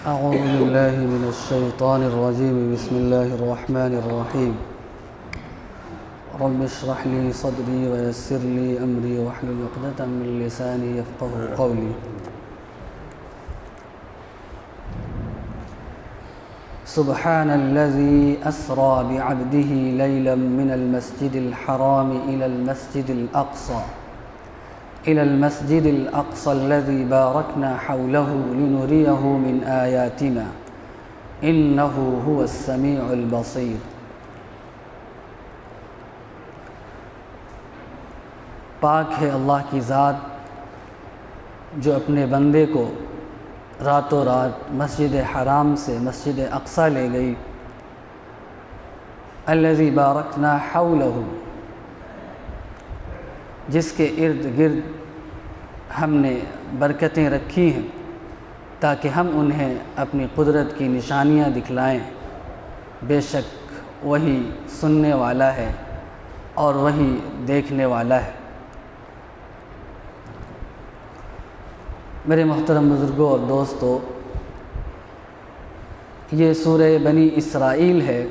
أعوذ بالله من الشيطان الرجيم. بسم الله الرحمن الرحيم. رب اشرح لي صدري ويسر لي أمري واحلل عقدة من لساني يفقهوا قولي. سبحان الذي أسرى بعبده ليلا من المسجد الحرام إلى المسجد الأقصى الذي باركنا حوله لنريه من آياتنا إنه هو السميع البصير. پاک ہے اللہ کی ذات جو اپنے بندے کو راتوں رات مسجد حرام سے مسجد اقصیٰ لے گئی. الذی بارکنا حولہ، جس کے ارد گرد ہم نے برکتیں رکھی ہیں تاکہ ہم انہیں اپنی قدرت کی نشانیاں دکھلائیں. بے شک وہی سننے والا ہے اور وہی دیکھنے والا ہے. میرے محترم بزرگوں اور دوستو، یہ سورہ بنی اسرائیل ہے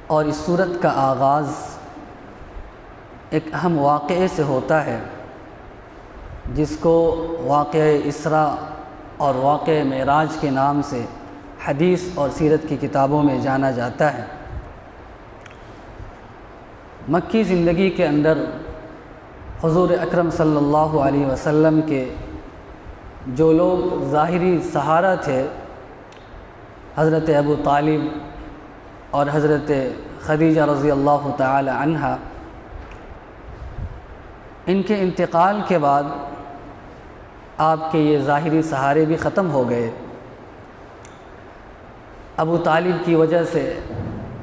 اور اس سورت کا آغاز ایک اہم واقعے سے ہوتا ہے جس کو واقعہ اسراء اور واقعہ معراج کے نام سے حدیث اور سیرت کی کتابوں میں جانا جاتا ہے. مکی زندگی کے اندر حضور اکرم صلی اللہ علیہ وسلم کے جو لوگ ظاہری سہارا تھے، حضرت ابو طالب اور حضرت خدیجہ رضی اللہ تعالی عنہا، ان کے انتقال کے بعد آپ کے یہ ظاہری سہارے بھی ختم ہو گئے. ابو طالب کی وجہ سے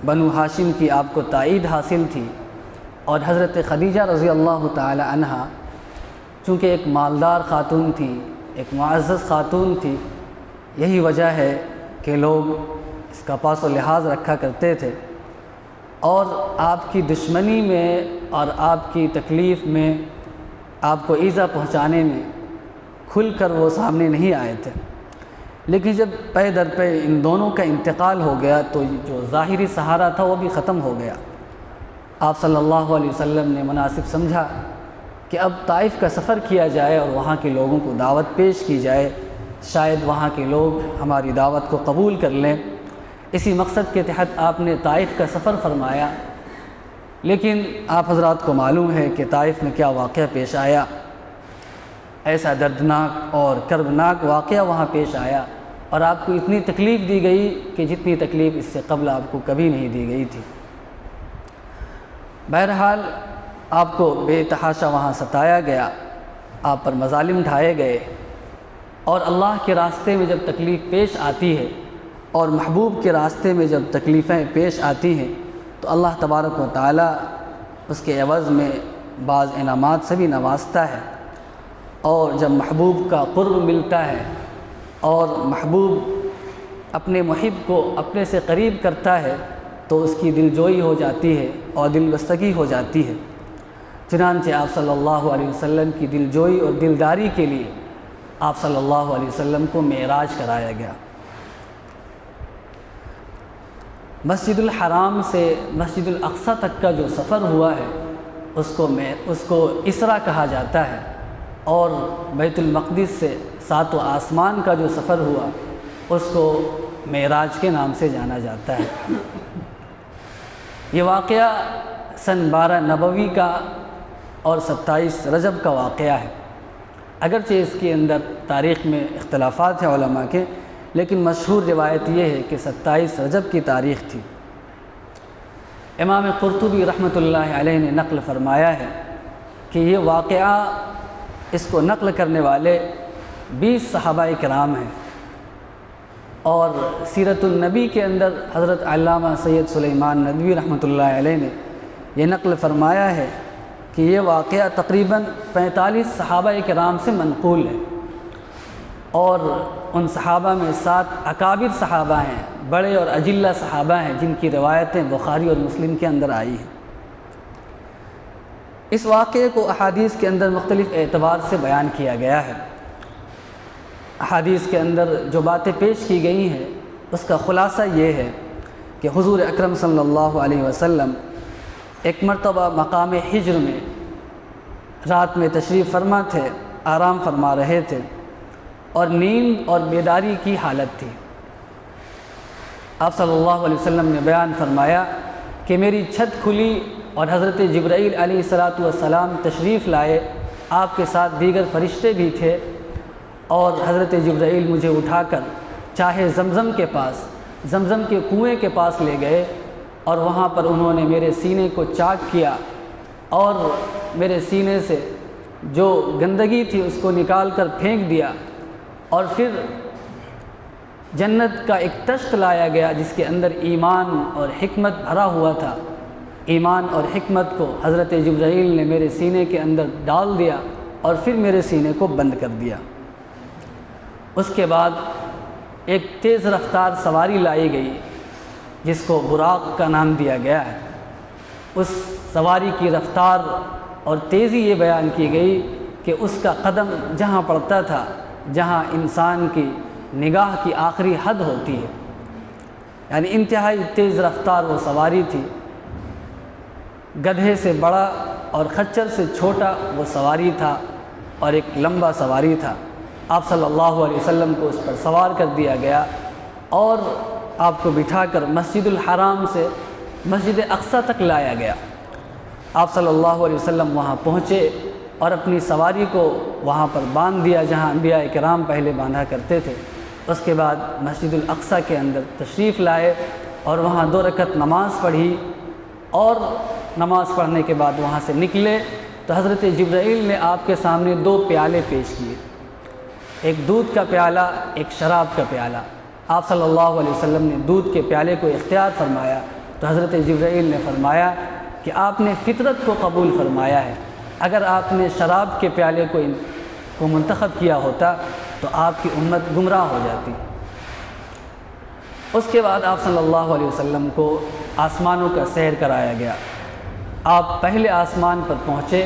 بنو ہاشم کی آپ کو تائید حاصل تھی، اور حضرت خدیجہ رضی اللہ تعالی عنہا چونکہ ایک مالدار خاتون تھی، ایک معزز خاتون تھی، یہی وجہ ہے کہ لوگ اس کا پاس و لحاظ رکھا کرتے تھے اور آپ کی دشمنی میں اور آپ کی تکلیف میں، آپ کو ایذا پہنچانے میں کھل کر وہ سامنے نہیں آئے تھے. لیکن جب پے در پے ان دونوں کا انتقال ہو گیا تو جو ظاہری سہارا تھا وہ بھی ختم ہو گیا. آپ صلی اللہ علیہ وسلم نے مناسب سمجھا کہ اب طائف کا سفر کیا جائے اور وہاں کے لوگوں کو دعوت پیش کی جائے، شاید وہاں کے لوگ ہماری دعوت کو قبول کر لیں. اسی مقصد کے تحت آپ نے طائف کا سفر فرمایا. لیکن آپ حضرات کو معلوم ہے کہ طائف میں کیا واقعہ پیش آیا. ایسا دردناک اور کربناک واقعہ وہاں پیش آیا اور آپ کو اتنی تکلیف دی گئی کہ جتنی تکلیف اس سے قبل آپ کو کبھی نہیں دی گئی تھی. بہرحال آپ کو بے تحاشا وہاں ستایا گیا، آپ پر مظالم ڈھائے گئے، اور اللہ کے راستے میں جب تکلیف پیش آتی ہے اور محبوب کے راستے میں جب تکلیفیں پیش آتی ہیں تو اللہ تبارک و تعالی اس کے عوض میں بعض انعامات سے بھی نوازتا ہے. اور جب محبوب کا قرب ملتا ہے اور محبوب اپنے محب کو اپنے سے قریب کرتا ہے تو اس کی دلجوئی ہو جاتی ہے اور دل بستگی ہو جاتی ہے. چنانچہ آپ صلی اللہ علیہ وسلم کی دلجوئی اور دلداری کے لیے آپ صلی اللہ علیہ وسلم کو معراج کرایا گیا. مسجد الحرام سے مسجد الاقصیٰ تک کا جو سفر ہوا ہے اس کو اسراء کہا جاتا ہے، اور بیت المقدس سے ساتوں آسمان کا جو سفر ہوا اس کو معراج کے نام سے جانا جاتا ہے. یہ واقعہ سن 12 نبوی کا اور 27 رجب کا واقعہ ہے. اگرچہ اس کے اندر تاریخ میں اختلافات ہیں علماء کے، لیکن مشہور روایت یہ ہے کہ 27 رجب کی تاریخ تھی. امام قرطبی رحمۃ اللہ علیہ نے نقل فرمایا ہے کہ یہ واقعہ، اس کو نقل کرنے والے 20 صحابہ کرام ہیں، اور سیرت النبی کے اندر حضرت علامہ سید سلیمان ندوی رحمۃ اللہ علیہ نے یہ نقل فرمایا ہے کہ یہ واقعہ تقریباً 45 صحابہ کرام سے منقول ہے، اور ان صحابہ میں 7 اکابر صحابہ ہیں، بڑے اور اجلہ صحابہ ہیں جن کی روایتیں بخاری اور مسلم کے اندر آئی ہیں. اس واقعے کو احادیث کے اندر مختلف اعتبار سے بیان کیا گیا ہے. حدیث کے اندر جو باتیں پیش کی گئی ہیں اس کا خلاصہ یہ ہے کہ حضور اکرم صلی اللہ علیہ وسلم ایک مرتبہ مقام حجر میں رات میں تشریف فرما تھے، آرام فرما رہے تھے اور نیند اور بیداری کی حالت تھی۔ آپ صلی اللہ علیہ وسلم نے بیان فرمایا کہ میری چھت کھلی اور حضرت جبرائیل علیہ السلام تشریف لائے، آپ کے ساتھ دیگر فرشتے بھی تھے، اور حضرت جبرائیل مجھے اٹھا کر چاہے زمزم کے پاس، زمزم کے کنویں کے پاس لے گئے، اور وہاں پر انہوں نے میرے سینے کو چاک کیا اور میرے سینے سے جو گندگی تھی اس کو نکال کر پھینک دیا، اور پھر جنت کا ایک تشت لایا گیا جس کے اندر ایمان اور حکمت بھرا ہوا تھا۔ ایمان اور حکمت کو حضرت جبرائیل نے میرے سینے کے اندر ڈال دیا اور پھر میرے سینے کو بند کر دیا۔ اس کے بعد ایک تیز رفتار سواری لائی گئی جس کو براق کا نام دیا گیا ہے۔ اس سواری کی رفتار اور تیزی یہ بیان کی گئی کہ اس کا قدم جہاں پڑتا تھا، جہاں انسان کی نگاہ کی آخری حد ہوتی ہے، یعنی انتہائی تیز رفتار وہ سواری تھی۔ گدھے سے بڑا اور خچر سے چھوٹا وہ سواری تھا اور ایک لمبا سواری تھا۔ آپ صلی اللہ علیہ وسلم کو اس پر سوار کر دیا گیا اور آپ کو بٹھا کر مسجد الحرام سے مسجد اقصی تک لایا گیا۔ آپ صلی اللہ علیہ وسلم وہاں پہنچے اور اپنی سواری کو وہاں پر باندھ دیا جہاں انبیاء کرام پہلے باندھا کرتے تھے۔ اس کے بعد مسجد الاقصی کے اندر تشریف لائے اور وہاں 2 رکعت نماز پڑھی، اور نماز پڑھنے کے بعد وہاں سے نکلے تو حضرت جبرائیل نے آپ کے سامنے 2 پیالے پیش کیے، ایک دودھ کا پیالہ، ایک شراب کا پیالہ۔ آپ صلی اللہ علیہ وسلم نے دودھ کے پیالے کو اختیار فرمایا تو حضرت جبرائیل نے فرمایا کہ آپ نے فطرت کو قبول فرمایا ہے، اگر آپ نے شراب کے پیالے کو منتخب کیا ہوتا تو آپ کی امت گمراہ ہو جاتی۔ اس کے بعد آپ صلی اللہ علیہ وسلم کو آسمانوں کا سیر کرایا گیا۔ آپ پہلے آسمان پر پہنچے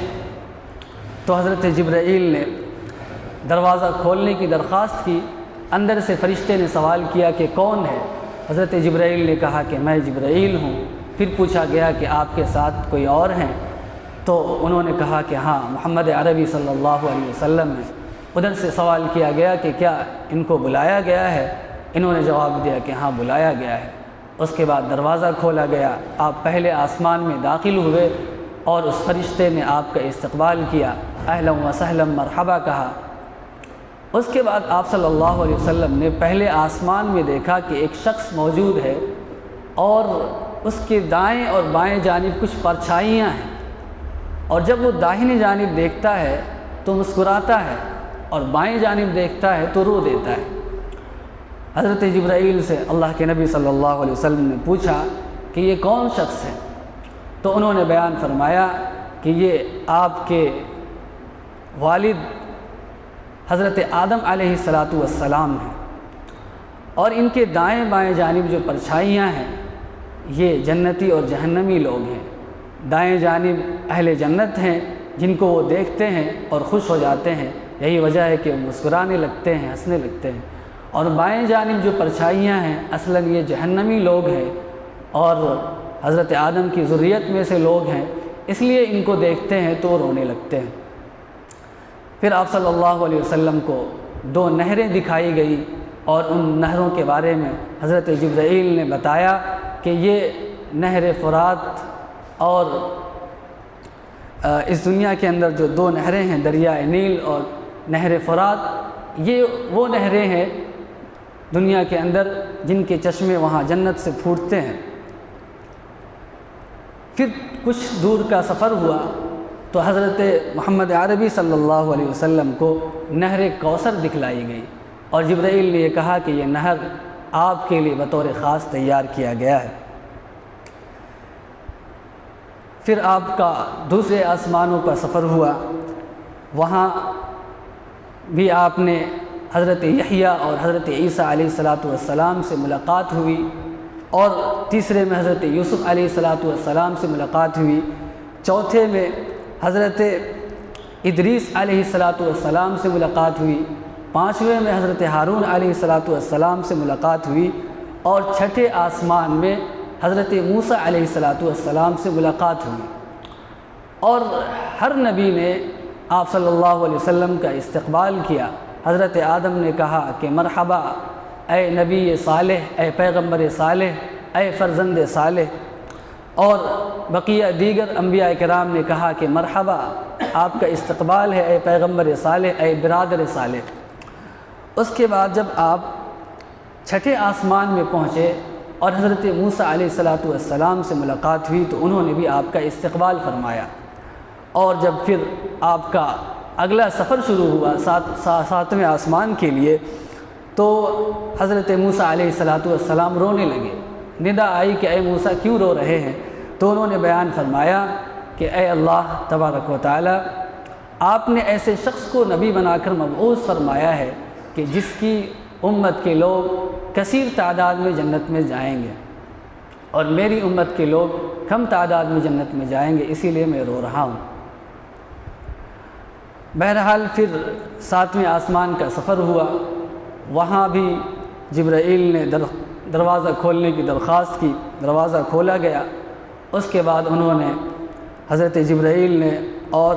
تو حضرت جبرائیل نے دروازہ کھولنے کی درخواست کی۔ اندر سے فرشتے نے سوال کیا کہ کون ہے؟ حضرت جبرائیل نے کہا کہ میں جبرائیل ہوں۔ پھر پوچھا گیا کہ آپ کے ساتھ کوئی اور ہیں؟ تو انہوں نے کہا کہ ہاں، محمد عربی صلی اللہ علیہ وسلم ہے۔ ادھر سے سوال کیا گیا کہ کیا ان کو بلایا گیا ہے؟ انہوں نے جواب دیا کہ ہاں بلایا گیا ہے۔ اس کے بعد دروازہ کھولا گیا، آپ پہلے آسمان میں داخل ہوئے اور اس فرشتے نے آپ کا استقبال کیا، اہلا و سہلا مرحبا کہا۔ اس کے بعد آپ صلی اللہ علیہ وسلم نے پہلے آسمان میں دیکھا کہ ایک شخص موجود ہے اور اس کے دائیں اور بائیں جانب کچھ پرچھائیاں ہیں، اور جب وہ داہنی جانب دیکھتا ہے تو مسکراتا ہے اور بائیں جانب دیکھتا ہے تو رو دیتا ہے۔ حضرت جبرائیل سے اللہ کے نبی صلی اللہ علیہ وسلم نے پوچھا کہ یہ کون شخص ہے؟ تو انہوں نے بیان فرمایا کہ یہ آپ کے والد حضرت آدم علیہ السلام ہیں، اور ان کے دائیں بائیں جانب جو پرچھائیاں ہیں یہ جنتی اور جہنمی لوگ ہیں۔ دائیں جانب اہل جنت ہیں جن کو وہ دیکھتے ہیں اور خوش ہو جاتے ہیں، یہی وجہ ہے کہ وہ مسکرانے لگتے ہیں، ہنسنے لگتے ہیں، اور بائیں جانب جو پرچھائیاں ہیں اصلاً یہ جہنمی لوگ ہیں اور حضرت آدم کی ذریت میں سے لوگ ہیں، اس لیے ان کو دیکھتے ہیں تو رونے لگتے ہیں۔ پھر آپ صلی اللہ علیہ وسلم کو 2 نہریں دکھائی گئی، اور ان نہروں کے بارے میں حضرت جبرائیل نے بتایا کہ یہ نہر فرات اور اس دنیا کے اندر جو 2 نہریں ہیں، دریائے نیل اور نہر فرات، یہ وہ نہریں ہیں دنیا کے اندر جن کے چشمے وہاں جنت سے پھوٹتے ہیں۔ پھر کچھ دور کا سفر ہوا تو حضرت محمد عربی صلی اللہ علیہ وسلم کو نہر کوثر دکھلائی گئی، اور جبرائیل نے یہ کہا کہ یہ نہر آپ کے لیے بطور خاص تیار کیا گیا ہے۔ پھر آپ کا دوسرے آسمانوں پر سفر ہوا، وہاں بھی آپ نے حضرت یحییٰ اور حضرت عیسیٰ علیہ السلام سے ملاقات ہوئی، اور تیسرے میں حضرت یوسف علیہ السلام سے ملاقات ہوئی، چوتھے میں حضرت ادریس علیہ السلام سے ملاقات ہوئی، 5ویں میں حضرت ہارون علیہ السلام سے ملاقات ہوئی، اور 6ٹھے آسمان میں حضرت موسیٰ علیہ السلام سے ملاقات ہوئی۔ اور ہر نبی نے آپ صلی اللہ علیہ وسلم کا استقبال کیا۔ حضرت آدم نے کہا کہ مرحبا اے نبی صالح، اے پیغمبر صالح، اے فرزند صالح، اور بقیہ دیگر انبیاء کرام نے کہا کہ مرحبا، آپ کا استقبال ہے اے پیغمبر صالح، اے برادر صالح۔ اس کے بعد جب آپ 6ٹھے آسمان میں پہنچے اور حضرت موسیٰ علیہ السلام سے ملاقات ہوئی تو انہوں نے بھی آپ کا استقبال فرمایا۔ اور جب پھر آپ کا اگلا سفر شروع ہوا 7ویں آسمان کے لیے، تو حضرت موسیٰ علیہ السلام رونے لگے۔ ندا آئی کہ اے موسیٰ کیوں رو رہے ہیں؟ تو انہوں نے بیان فرمایا کہ اے اللہ تبارک و تعالی، آپ نے ایسے شخص کو نبی بنا کر مبعوث فرمایا ہے کہ جس کی امت کے لوگ کثیر تعداد میں جنت میں جائیں گے، اور میری امت کے لوگ کم تعداد میں جنت میں جائیں گے، اسی لیے میں رو رہا ہوں۔ بہرحال پھر 7ویں آسمان کا سفر ہوا، وہاں بھی جبرائیل نے دروازہ کھولنے کی درخواست کی، دروازہ کھولا گیا۔ اس کے بعد انہوں نے حضرت جبرائیل نے اور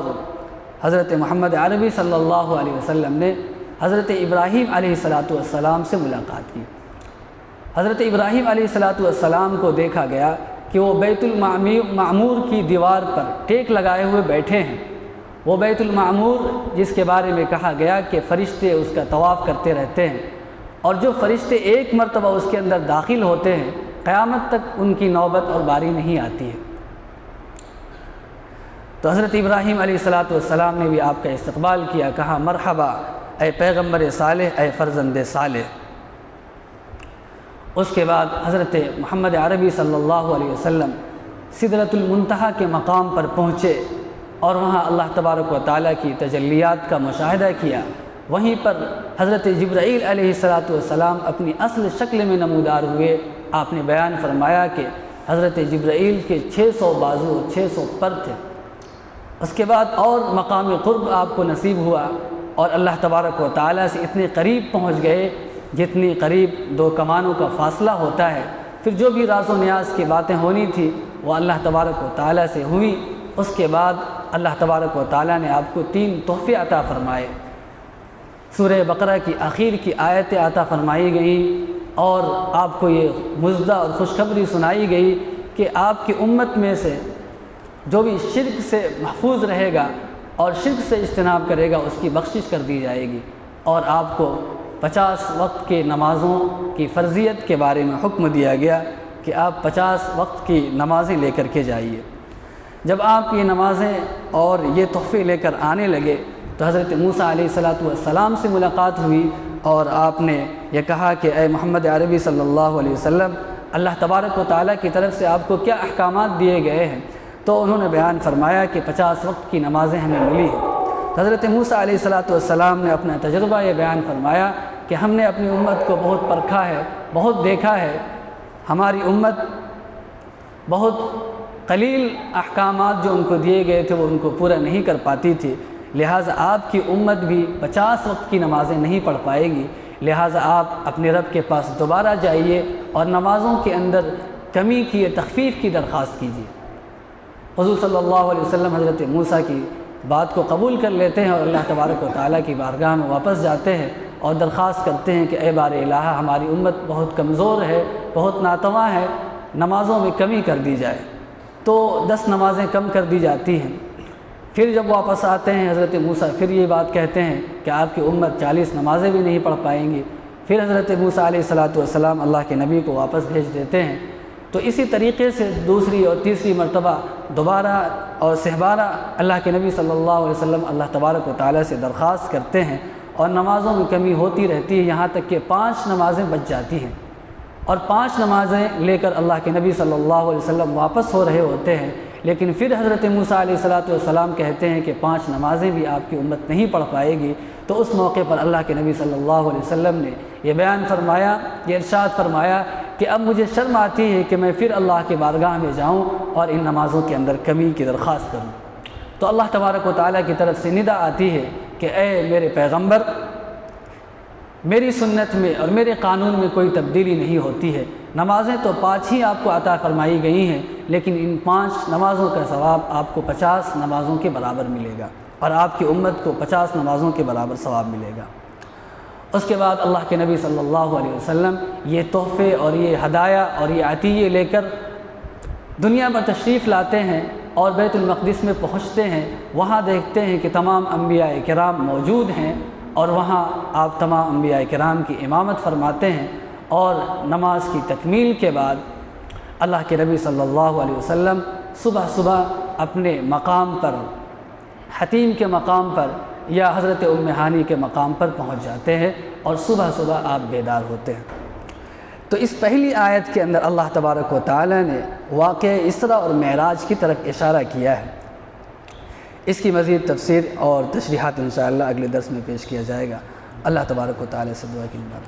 حضرت محمد عربی صلی اللہ علیہ وسلم نے حضرت ابراہیم علیہ السلام سے ملاقات کی۔ حضرت ابراہیم علیہ السلام کو دیکھا گیا کہ وہ بیت المعمور کی دیوار پر ٹیک لگائے ہوئے بیٹھے ہیں۔ وہ بیت المعمور جس کے بارے میں کہا گیا کہ فرشتے اس کا طواف کرتے رہتے ہیں، اور جو فرشتے ایک مرتبہ اس کے اندر داخل ہوتے ہیں قیامت تک ان کی نوبت اور باری نہیں آتی ہے۔ تو حضرت ابراہیم علیہ السلام نے بھی آپ کا استقبال کیا، کہا مرحبا اے پیغمبر صالح، اے فرزند صالح۔ اس کے بعد حضرت محمد عربی صلی اللہ علیہ وسلم سدرۃ المنتہا کے مقام پر پہنچے، اور وہاں اللہ تبارک و تعالیٰ کی تجلیات کا مشاہدہ کیا۔ وہیں پر حضرت جبرائیل علیہ السلام اپنی اصل شکل میں نمودار ہوئے۔ آپ نے بیان فرمایا کہ حضرت جبرائیل کے 600 بازو 600 پر تھے۔ اس کے بعد اور مقام قرب آپ کو نصیب ہوا، اور اللہ تبارک و تعالیٰ سے اتنے قریب پہنچ گئے جتنی قریب 2 کمانوں کا فاصلہ ہوتا ہے۔ پھر جو بھی راز و نیاز کی باتیں ہونی تھی وہ اللہ تبارک و تعالیٰ سے ہوئی۔ اس کے بعد اللہ تبارک و تعالیٰ نے آپ کو 3 تحفے عطا فرمائے۔ سورہ بقرہ کی آخر کی آیتیں عطا فرمائی گئیں، اور آپ کو یہ مژدہ اور خوشخبری سنائی گئی کہ آپ کی امت میں سے جو بھی شرک سے محفوظ رہے گا اور شرک سے اجتناب کرے گا اس کی بخشش کر دی جائے گی، اور آپ کو 50 وقت کے نمازوں کی فرضیت کے بارے میں حکم دیا گیا کہ آپ 50 وقت کی نمازیں لے کر کے جائیے۔ جب آپ یہ نمازیں اور یہ تحفے لے کر آنے لگے تو حضرت موسیٰ علیہ السلام سے ملاقات ہوئی، اور آپ نے یہ کہا کہ اے محمد عربی صلی اللہ علیہ وسلم، اللہ تبارک و تعالیٰ کی طرف سے آپ کو کیا احکامات دیے گئے ہیں؟ تو انہوں نے بیان فرمایا کہ 50 وقت کی نمازیں ہمیں ملی ہیں۔ حضرت موسیٰ علیہ السلام نے اپنا تجربہ یہ بیان فرمایا کہ ہم نے اپنی امت کو بہت پرکھا ہے، بہت دیکھا ہے، ہماری امت بہت قلیل احکامات جو ان کو دیے گئے تھے وہ ان کو پورا نہیں کر پاتی تھی، لہٰذا آپ کی امت بھی 50 وقت کی نمازیں نہیں پڑھ پائے گی، لہٰذا آپ اپنے رب کے پاس دوبارہ جائیے اور نمازوں کے اندر کمی کی تخفیف کی درخواست کیجیے۔ حضور صلی اللہ علیہ وسلم حضرت موسیٰ کی بات کو قبول کر لیتے ہیں، اور اللہ تبارک و تعالیٰ کی بارگاہ میں واپس جاتے ہیں اور درخواست کرتے ہیں کہ اے بار الہ، ہماری امت بہت کمزور ہے، بہت ناتواں ہے، نمازوں میں کمی کر دی جائے۔ تو 10 نمازیں کم کر دی جاتی ہیں۔ پھر جب واپس آتے ہیں حضرت موسیٰ پھر یہ بات کہتے ہیں کہ آپ کی امت 40 نمازیں بھی نہیں پڑھ پائیں گی۔ پھر حضرت موسیٰ علیہ السلام اللہ کے نبی کو واپس بھیج دیتے ہیں۔ تو اسی طریقے سے دوسری اور تیسری مرتبہ دوبارہ اور سہبارہ اللہ کے نبی صلی اللہ علیہ وسلم اللہ تبارک و تعالیٰ سے درخواست کرتے ہیں، اور نمازوں میں کمی ہوتی رہتی ہے، یہاں تک کہ 5 نمازیں بچ جاتی ہیں، اور 5 نمازیں لے کر اللہ کے نبی صلی اللہ علیہ وسلم واپس ہو رہے ہوتے ہیں۔ لیکن پھر حضرت موسیٰ علیہ السلام کہتے ہیں کہ 5 نمازیں بھی آپ کی امت نہیں پڑھ پائے گی۔ تو اس موقع پر اللہ کے نبی صلی اللہ علیہ وسلم نے یہ بیان فرمایا، یہ ارشاد فرمایا کہ اب مجھے شرم آتی ہے کہ میں پھر اللہ کے بارگاہ میں جاؤں اور ان نمازوں کے اندر کمی کی درخواست کروں۔ تو اللہ تبارک و تعالیٰ کی طرف سے ندا آتی ہے کہ اے میرے پیغمبر، میری سنت میں اور میرے قانون میں کوئی تبدیلی نہیں ہوتی ہے۔ نمازیں تو 5 ہی آپ کو عطا فرمائی گئی ہیں، لیکن ان 5 نمازوں کا ثواب آپ کو 50 نمازوں کے برابر ملے گا، اور آپ کی امت کو 50 نمازوں کے برابر ثواب ملے گا۔ اس کے بعد اللہ کے نبی صلی اللہ علیہ وسلم یہ تحفے اور یہ ہدایہ اور یہ عطیے لے کر دنیا پر تشریف لاتے ہیں اور بیت المقدس میں پہنچتے ہیں۔ وہاں دیکھتے ہیں کہ تمام انبیاء کرام موجود ہیں، اور وہاں آپ تمام انبیاء کرام کی امامت فرماتے ہیں، اور نماز کی تکمیل کے بعد اللہ کے نبی صلی اللہ علیہ وسلم صبح صبح اپنے مقام پر، حتیم کے مقام پر یا حضرت ام ہانی کے مقام پر پہنچ جاتے ہیں، اور صبح صبح آپ بیدار ہوتے ہیں۔ تو اس پہلی آیت کے اندر اللہ تبارک و تعالی نے واقعہ اسراء اور معراج کی طرف اشارہ کیا ہے۔ اس کی مزید تفسیر اور تشریحات انشاءاللہ اگلے درس میں پیش کیا جائے گا۔ اللہ تبارک و تعالی سے دعا کی بات